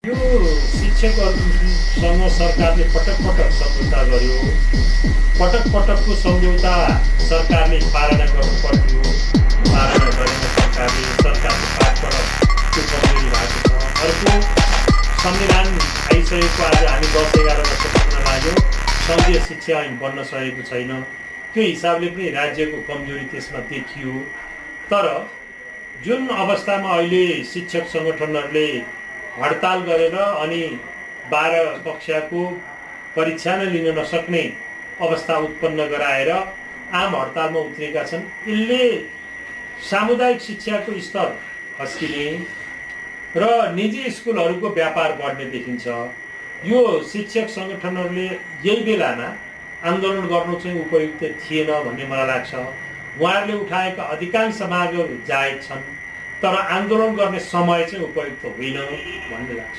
यो शिक्षकहरूसँग सरकारले पटक पटक सम्झौता गर्यो। पटक पटकको सम्झौता सरकारले पालना गर्नुपर्थ्यो। पालना गरेन सरकारको पाठबाट त्यो कमजोरी भएको छ। अर्को, संविधान आइसकेको आज हामी 10-11 वर्ष पुग्न लाग्यो, सङ्घीय शिक्षा ऐन बन्न सकेको छैन। त्यो हिसाबले पनि राज्यको कमजोरी त्यसमा देखियो। तर जुन अवस्थामा अहिले शिक्षक सङ्गठनहरूले हडताल गरेर अनि 12 कक्षाको परीक्षा नै लिन नसक्ने अवस्था उत्पन्न गराएर आम हडतालमा उत्रेका छन्। यसले सामुदायिक शिक्षाको स्तर खस्किने र निजी स्कुलहरूको व्यापार बढ्ने देखिन्छ। यो शिक्षक सङ्गठनहरूले यही बेलामा आन्दोलन गर्नु चाहिँ उपयुक्त थिएन भन्ने मलाई लाग्छ। उहाँहरूले उठाएका अधिकांश मागहरू जायज छन्, तर आन्दोलन गर्ने समय चाहिँ उपयुक्त होइन भन्ने लाग्छ।